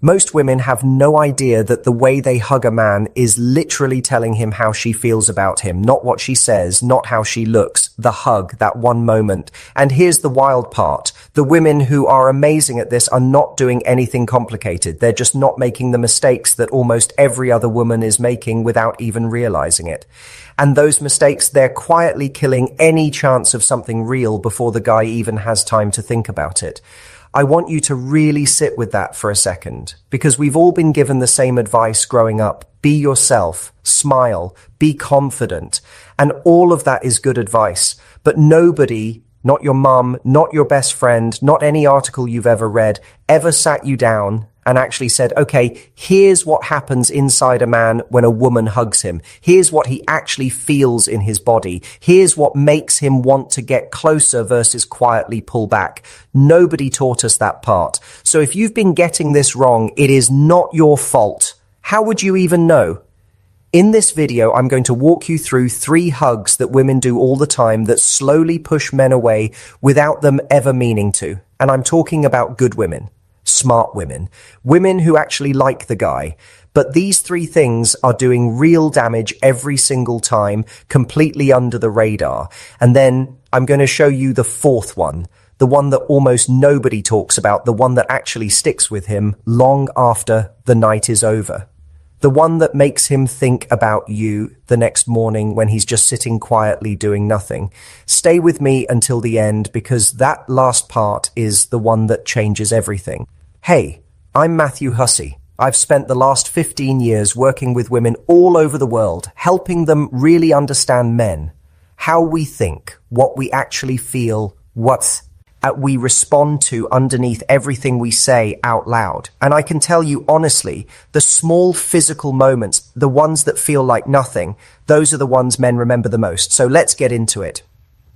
Most women have no idea that the way they hug a man is literally telling him how she feels about him, not what she says, not how she looks, the hug, that one moment. And here's the wild part. The women who are amazing at this are not doing anything complicated. They're just not making the mistakes that almost every other woman is making without even realizing it. And those mistakes, they're quietly killing any chance of something real before the guy even has time to think about it. I want you to really sit with that for a second, because we've all been given the same advice growing up. Be yourself, smile, be confident. And all of that is good advice. But nobody, not your mum, not your best friend, not any article you've ever read, ever sat you down and actually said, okay, here's what happens inside a man when a woman hugs him. Here's what he actually feels in his body. Here's what makes him want to get closer versus quietly pull back. Nobody taught us that part. So if you've been getting this wrong, it is not your fault. How would you even know? In this video, I'm going to walk you through 3 hugs that women do all the time that slowly push men away without them ever meaning to. And I'm talking about good women. Smart women, women who actually like the guy. But these 3 things are doing real damage every single time, completely under the radar. And then I'm going to show you the 4th one, the one that almost nobody talks about, the one that actually sticks with him long after the night is over. The one that makes him think about you the next morning when he's just sitting quietly doing nothing. Stay with me until the end, because that last part is the one that changes everything. Hey, I'm Matthew Hussey. I've spent the last 15 years working with women all over the world, helping them really understand men, how we think, what we actually feel, what we respond to underneath everything we say out loud. And I can tell you honestly, the small physical moments, the ones that feel like nothing, those are the ones men remember the most. So let's get into it.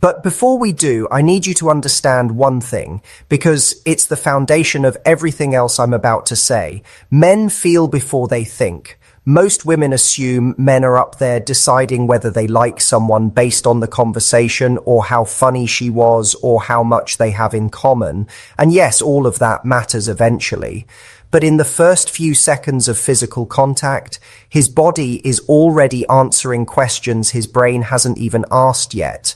But before we do, I need you to understand one thing, because it's the foundation of everything else I'm about to say. Men feel before they think. Most women assume men are up there deciding whether they like someone based on the conversation or how funny she was or how much they have in common. And yes, all of that matters eventually. But in the first few seconds of physical contact, his body is already answering questions his brain hasn't even asked yet.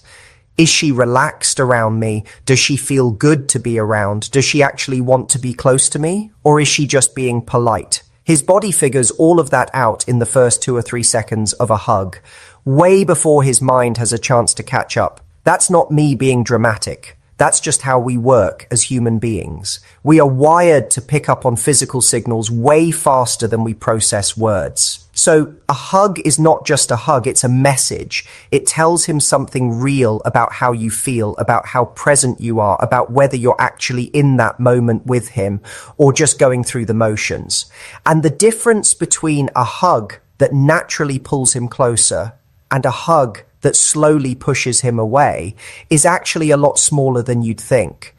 Is she relaxed around me? Does she feel good to be around? Does she actually want to be close to me? Or is she just being polite? His body figures all of that out in the first 2 or 3 seconds of a hug, way before his mind has a chance to catch up. That's not me being dramatic. That's just how we work as human beings. We are wired to pick up on physical signals way faster than we process words. So a hug is not just a hug, it's a message. It tells him something real about how you feel, about how present you are, about whether you're actually in that moment with him or just going through the motions. And the difference between a hug that naturally pulls him closer and a hug that slowly pushes him away is actually a lot smaller than you'd think.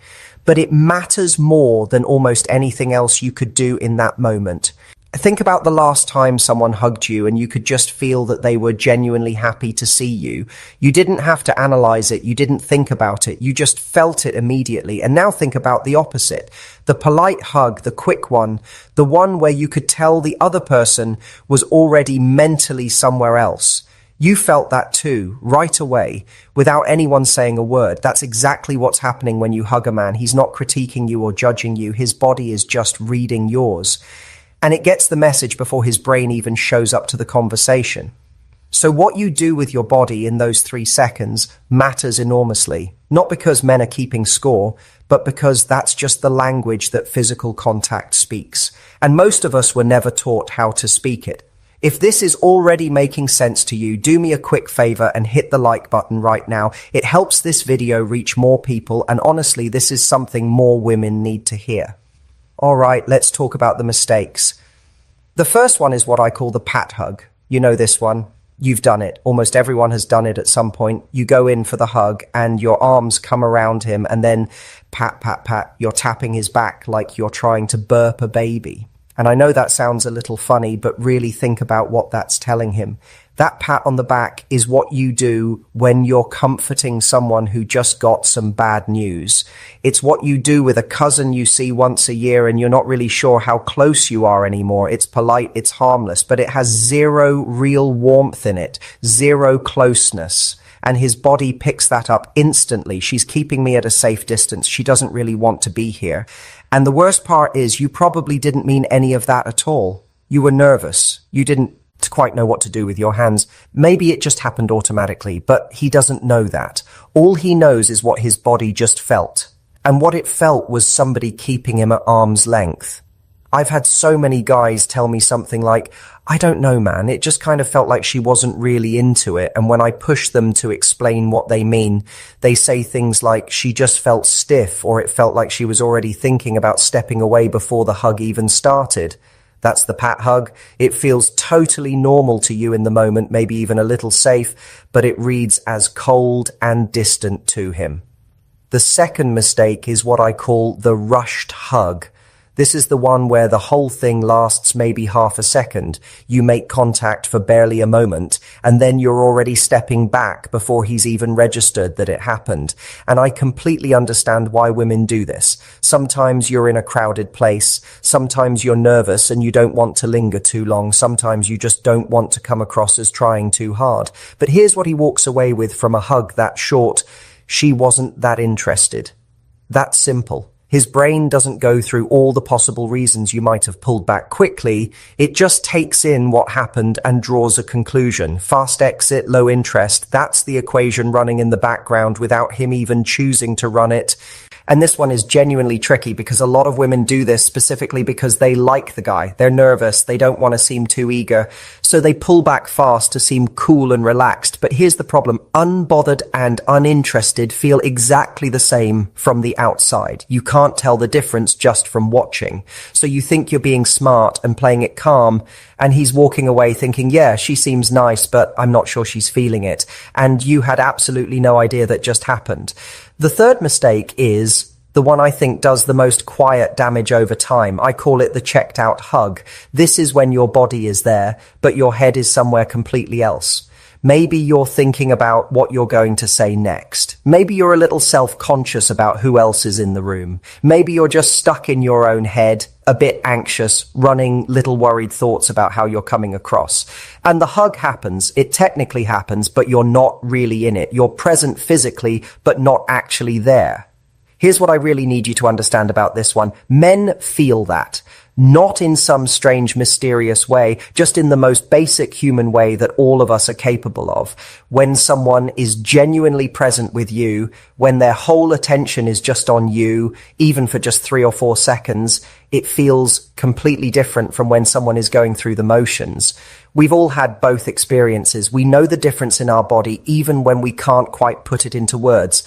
But it matters more than almost anything else you could do in that moment. Think about the last time someone hugged you and you could just feel that they were genuinely happy to see you. You didn't have to analyze it. You didn't think about it. You just felt it immediately. And now think about the opposite. The polite hug, the quick one, the one where you could tell the other person was already mentally somewhere else. You felt that too, right away, without anyone saying a word. That's exactly what's happening when you hug a man. He's not critiquing you or judging you. His body is just reading yours. And it gets the message before his brain even shows up to the conversation. So what you do with your body in those 3 seconds matters enormously. Not because men are keeping score, but because that's just the language that physical contact speaks. And most of us were never taught how to speak it. If this is already making sense to you, do me a quick favor and hit the like button right now. It helps this video reach more people, and honestly, this is something more women need to hear. All right, let's talk about the mistakes. The first one is what I call the pat hug. You know this one. You've done it. Almost everyone has done it at some point. You go in for the hug and your arms come around him and then pat, pat, pat. You're tapping his back like you're trying to burp a baby. And I know that sounds a little funny, but really think about what that's telling him. That pat on the back is what you do when you're comforting someone who just got some bad news. It's what you do with a cousin you see once a year and you're not really sure how close you are anymore. It's polite, it's harmless, but it has zero real warmth in it, zero closeness. And his body picks that up instantly. She's keeping me at a safe distance. She doesn't really want to be here. And the worst part is you probably didn't mean any of that at all. You were nervous. You didn't quite know what to do with your hands. Maybe it just happened automatically, but he doesn't know that. All he knows is what his body just felt. And what it felt was somebody keeping him at arm's length. I've had so many guys tell me something like, I don't know, man, it just kind of felt like she wasn't really into it. And when I push them to explain what they mean, they say things like she just felt stiff, or it felt like she was already thinking about stepping away before the hug even started. That's the pat hug. It feels totally normal to you in the moment, maybe even a little safe, but it reads as cold and distant to him. The second mistake is what I call the rushed hug. This is the one where the whole thing lasts maybe half a second. You make contact for barely a moment, and then you're already stepping back before he's even registered that it happened. And I completely understand why women do this. Sometimes you're in a crowded place. Sometimes you're nervous and you don't want to linger too long. Sometimes you just don't want to come across as trying too hard. But here's what he walks away with from a hug that short. She wasn't that interested. That's simple. His brain doesn't go through all the possible reasons you might have pulled back quickly. It just takes in what happened and draws a conclusion. Fast exit, low interest. That's the equation running in the background without him even choosing to run it. And this one is genuinely tricky because a lot of women do this specifically because they like the guy. They're nervous. They don't want to seem too eager. So they pull back fast to seem cool and relaxed. But here's the problem. Unbothered and uninterested feel exactly the same from the outside. You can't tell the difference just from watching. So you think you're being smart and playing it calm, and he's walking away thinking, yeah, she seems nice, but I'm not sure she's feeling it. And you had absolutely no idea that just happened. The third mistake is the one I think does the most quiet damage over time. I call it the checked out hug. This is when your body is there, but your head is somewhere completely else. Maybe you're thinking about what you're going to say next. Maybe you're a little self-conscious about who else is in the room. Maybe you're just stuck in your own head, a bit anxious, running little worried thoughts about how you're coming across. And the hug happens. It technically happens, but you're not really in it. You're present physically, but not actually there. Here's what I really need you to understand about this one. Men feel that. Not in some strange, mysterious way, just in the most basic human way that all of us are capable of. When someone is genuinely present with you, when their whole attention is just on you, even for just 3 or 4 seconds, it feels completely different from when someone is going through the motions. We've all had both experiences. We know the difference in our body, even when we can't quite put it into words.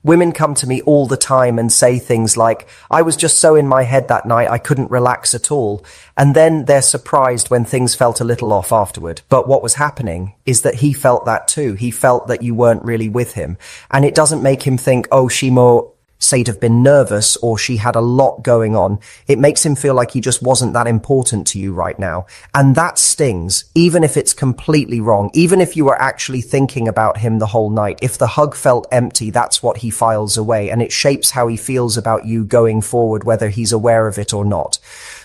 Women come to me all the time and say things like, I was just so in my head that night I couldn't relax at all. And then they're surprised when things felt a little off afterward. But what was happening is that he felt that too. He felt that you weren't really with him. And it doesn't make him think, oh, she more say'd have been nervous or she had a lot going on. It makes him feel like he just wasn't that important to you right now. And that stings, even if it's completely wrong, even if you were actually thinking about him the whole night. If the hug felt empty, that's what he files away, and it shapes how he feels about you going forward, whether he's aware of it or not.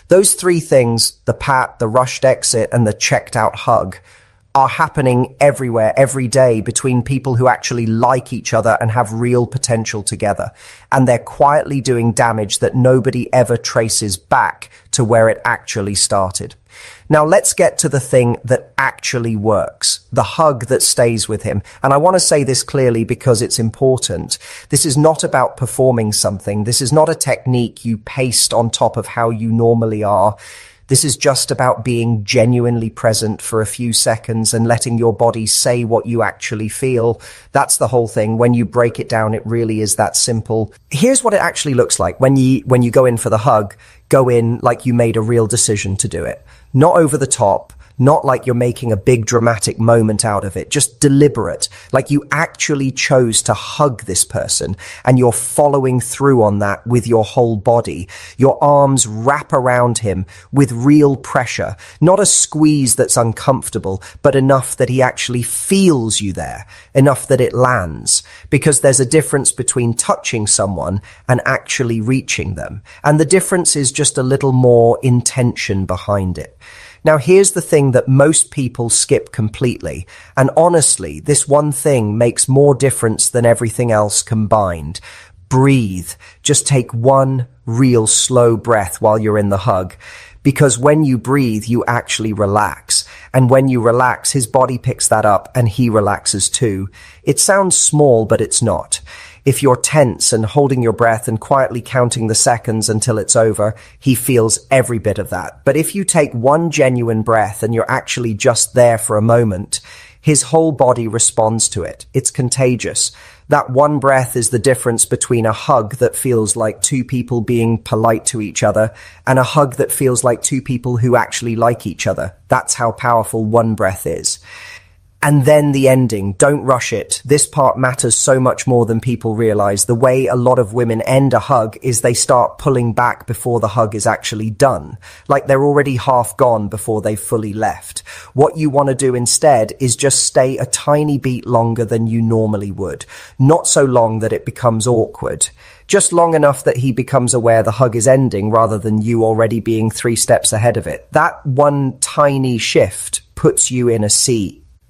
Those 3 things, the pat, the rushed exit, and the checked out hug, are happening everywhere, every day, between people who actually like each other and have real potential together. And they're quietly doing damage that nobody ever traces back to where it actually started. Now let's get to the thing that actually works, the hug that stays with him. And I want to say this clearly because it's important. This is not about performing something. This is not a technique you paste on top of how you normally are. This is just about being genuinely present for a few seconds and letting your body say what you actually feel. That's the whole thing. When you break it down, it really is that simple. Here's what it actually looks like when you go in for the hug. Go in like you made a real decision to do it. Not over the top, Not like you're making a big dramatic moment out of it, just deliberate, like you actually chose to hug this person and you're following through on that with your whole body. Your arms wrap around him with real pressure, not a squeeze that's uncomfortable, but enough that he actually feels you there, enough that it lands, because there's a difference between touching someone and actually reaching them. And the difference is just a little more intention behind it. Now, here's the thing that most people skip completely. And honestly, this one thing makes more difference than everything else combined. Breathe. Just take one real slow breath while you're in the hug. Because when you breathe, you actually relax. And when you relax, his body picks that up and he relaxes too. It sounds small, but it's not. If you're tense and holding your breath and quietly counting the seconds until it's over, he feels every bit of that. But if you take one genuine breath and you're actually just there for a moment, his whole body responds to it. It's contagious. That one breath is the difference between a hug that feels like two people being polite to each other and a hug that feels like two people who actually like each other. That's how powerful one breath is. And then the ending. Don't rush it. This part matters so much more than people realize. The way a lot of women end a hug is they start pulling back before the hug is actually done. Like they're already half gone before they've fully left. What you want to do instead is just stay a tiny beat longer than you normally would. Not so long that it becomes awkward. Just long enough that he becomes aware the hug is ending rather than you already being 3 steps ahead of it. That one tiny shift puts you in a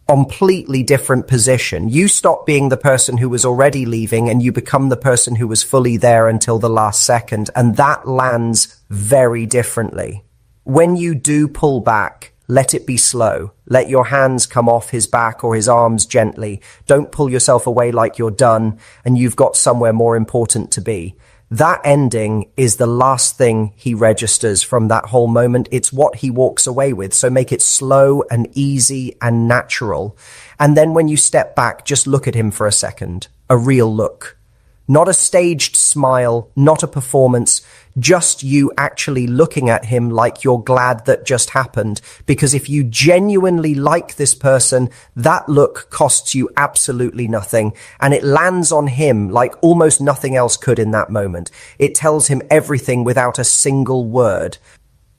completely different position. You stop being the person who was already leaving and you become the person who was fully there until the last second, and that lands very differently. When you do pull back, let it be slow. Let your hands come off his back or his arms gently. Don't pull yourself away like you're done and you've got somewhere more important to be. That ending is the last thing he registers from that whole moment. It's what he walks away with. So make it slow and easy and natural. And then when you step back, just look at him for a second. A real look. Not a staged smile, not a performance, just you actually looking at him like you're glad that just happened. Because if you genuinely like this person, that look costs you absolutely nothing. And it lands on him like almost nothing else could in that moment. It tells him everything without a single word.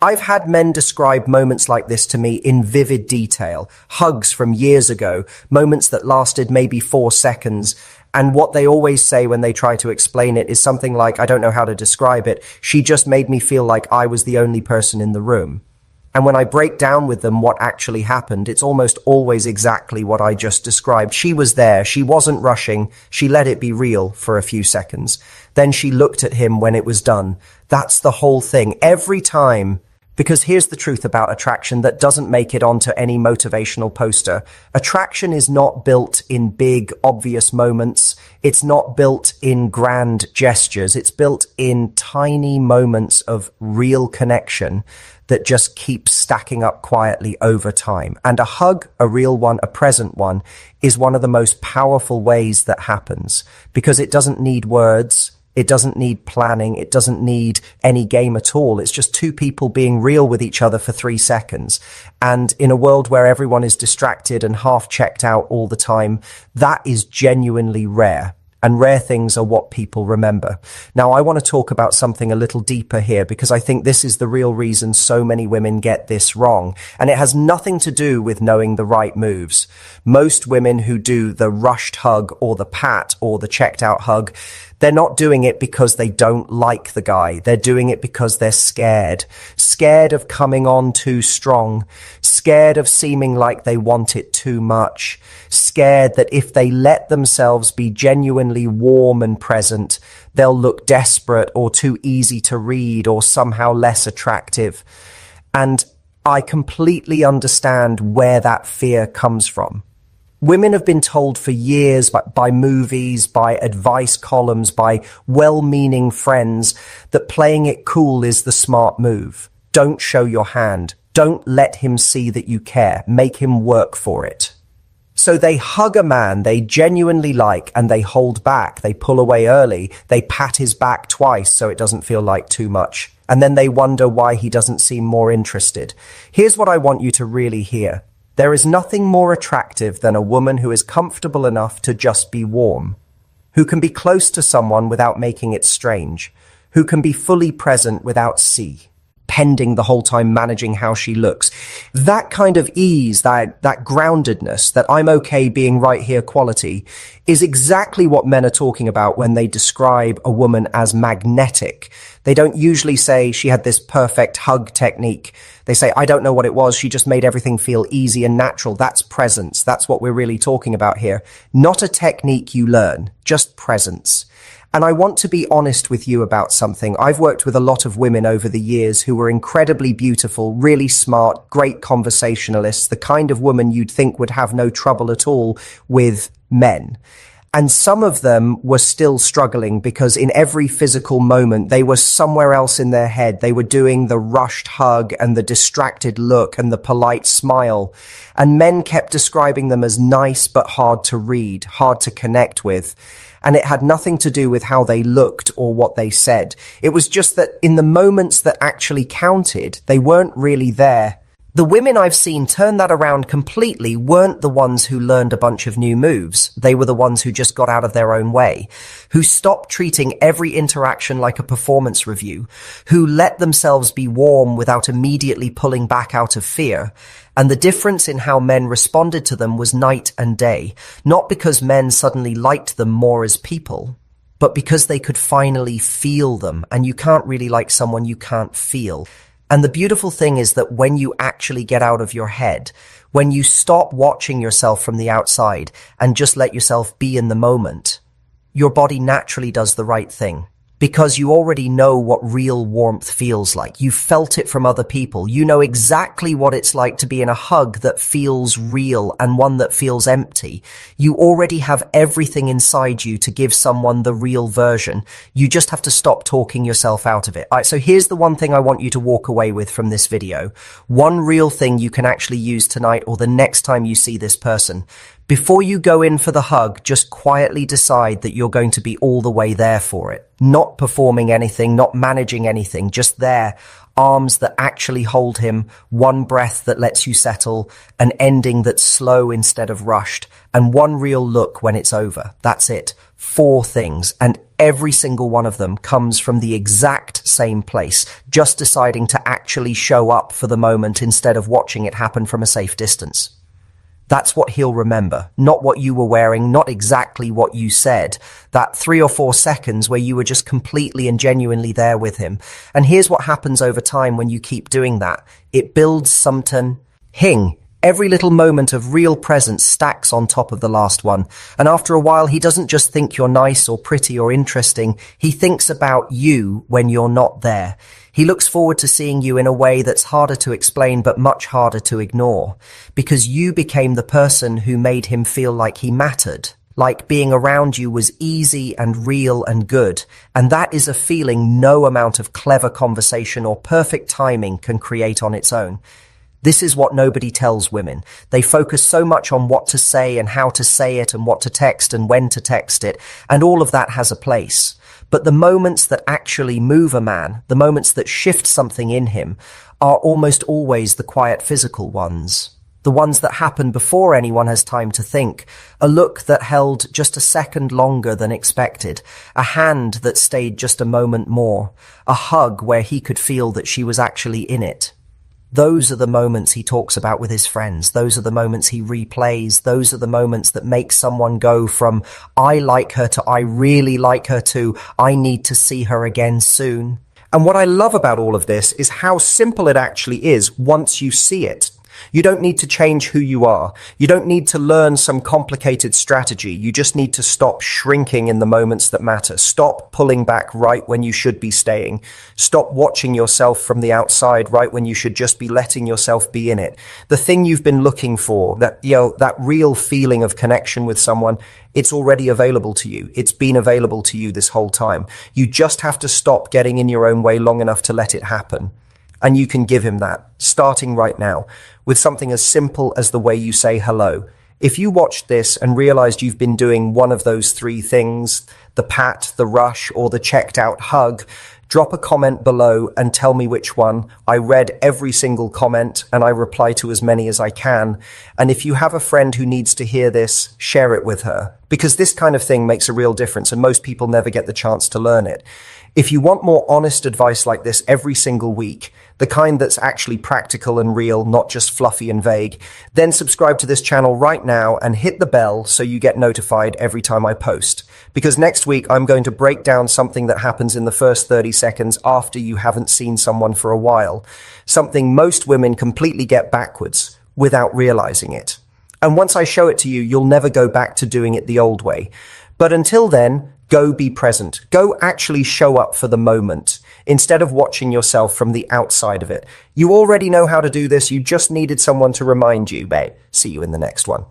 I've had men describe moments like this to me in vivid detail. Hugs from years ago, moments that lasted maybe 4 seconds. And what they always say when they try to explain it is something like, I don't know how to describe it. She just made me feel like I was the only person in the room. And when I break down with them what actually happened, it's almost always exactly what I just described. She was there. She wasn't rushing. She let it be real for a few seconds. Then she looked at him when it was done. That's the whole thing. Every time. Because here's the truth about attraction that doesn't make it onto any motivational poster. Attraction is not built in big, obvious moments. It's not built in grand gestures. It's built in tiny moments of real connection that just keeps stacking up quietly over time. And a hug, a real one, a present one, is one of the most powerful ways that happens because it doesn't need words. It doesn't need planning. It doesn't need any game at all. It's just two people being real with each other for 3 seconds. And in a world where everyone is distracted and half checked out all the time, that is genuinely rare. And rare things are what people remember. Now, I want to talk about something a little deeper here because I think this is the real reason so many women get this wrong. And it has nothing to do with knowing the right moves. Most women who do the rushed hug or the pat or the checked out hug, they're not doing it because they don't like the guy. They're doing it because they're scared. Scared of coming on too strong. Scared of seeming like they want it too much. Scared that if they let themselves be genuinely warm and present, they'll look desperate or too easy to read or somehow less attractive. And I completely understand where that fear comes from. Women have been told for years by movies, by advice columns, by well-meaning friends that playing it cool is the smart move. Don't show your hand. Don't let him see that you care. Make him work for it. So they hug a man they genuinely like and they hold back. They pull away early. They pat his back twice so it doesn't feel like too much. and then they wonder why he doesn't seem more interested. Here's what I want you to really hear. There is nothing more attractive than a woman who is comfortable enough to just be warm, who can be close to someone without making it strange, who can be fully present without pending the whole time, managing how she looks. That kind of ease, that groundedness, that I'm okay being right here quality is exactly what men are talking about when they describe a woman as magnetic. They don't usually say she had this perfect hug technique. They say, I don't know what it was. She just made everything feel easy and natural. That's presence. That's what we're really talking about here. Not a technique you learn, just presence. And I want to be honest with you about something. I've worked with a lot of women over the years who were incredibly beautiful, really smart, great conversationalists, the kind of woman you'd think would have no trouble at all with men. And some of them were still struggling because in every physical moment, they were somewhere else in their head. They were doing the rushed hug and the distracted look and the polite smile. And men kept describing them as nice but hard to read, hard to connect with. And it had nothing to do with how they looked or what they said. It was just that in the moments that actually counted, they weren't really there. The women I've seen turn that around completely weren't the ones who learned a bunch of new moves. They were the ones who just got out of their own way, who stopped treating every interaction like a performance review, who let themselves be warm without immediately pulling back out of fear. And the difference in how men responded to them was night and day, not because men suddenly liked them more as people, but because they could finally feel them. And you can't really like someone you can't feel. And the beautiful thing is that when you actually get out of your head, when you stop watching yourself from the outside and just let yourself be in the moment, your body naturally does the right thing. Because you already know what real warmth feels like. You felt it from other people. You know exactly what it's like to be in a hug that feels real and one that feels empty. You already have everything inside you to give someone the real version. You just have to stop talking yourself out of it. All right, so here's the one thing I want you to walk away with from this video. One real thing you can actually use tonight or the next time you see this person. Before you go in for the hug, just quietly decide that you're going to be all the way there for it. Not performing anything, not managing anything, just there. Arms that actually hold him, one breath that lets you settle, an ending that's slow instead of rushed, and one real look when it's over. That's it. 4 things, and every single one of them comes from the exact same place, just deciding to actually show up for the moment instead of watching it happen from a safe distance. That's what he'll remember, not what you were wearing, not exactly what you said. That 3 or 4 seconds where you were just completely and genuinely there with him. And here's what happens over time when you keep doing that. It builds something. Every little moment of real presence stacks on top of the last one. And after a while, he doesn't just think you're nice or pretty or interesting. He thinks about you when you're not there. He looks forward to seeing you in a way that's harder to explain but much harder to ignore. Because you became the person who made him feel like he mattered. Like being around you was easy and real and good. And that is a feeling no amount of clever conversation or perfect timing can create on its own. This is what nobody tells women. They focus so much on what to say and how to say it and what to text and when to text it, and all of that has a place. But the moments that actually move a man, the moments that shift something in him, are almost always the quiet physical ones. The ones that happen before anyone has time to think. A look that held just a second longer than expected. A hand that stayed just a moment more. A hug where he could feel that she was actually in it. Those are the moments he talks about with his friends. Those are the moments he replays. Those are the moments that make someone go from, I like her to I really like her to, I need to see her again soon. And what I love about all of this is how simple it actually is once you see it. You don't need to change who you are. You don't need to learn some complicated strategy. You just need to stop shrinking in the moments that matter. Stop pulling back right when you should be staying. Stop watching yourself from the outside right when you should just be letting yourself be in it. The thing you've been looking for, that real feeling of connection with someone, it's already available to you. It's been available to you this whole time. You just have to stop getting in your own way long enough to let it happen. And you can give him that, starting right now, with something as simple as the way you say hello. If you watched this and realized you've been doing one of those 3 things, the pat, the rush, or the checked out hug, Drop a comment below and tell me which one. I read every single comment and I reply to as many as I can. And if you have a friend who needs to hear this, share it with her. Because this kind of thing makes a real difference and most people never get the chance to learn it. If you want more honest advice like this every single week, the kind that's actually practical and real, not just fluffy and vague, then subscribe to this channel right now and hit the bell so you get notified every time I post. Because next week I'm going to break down something that happens in the first 30 seconds after you haven't seen someone for a while. Something most women completely get backwards without realizing it. And once I show it to you, you'll never go back to doing it the old way. But until then, go be present. Go actually show up for the moment instead of watching yourself from the outside of it. You already know how to do this. You just needed someone to remind you, babe. See you in the next one.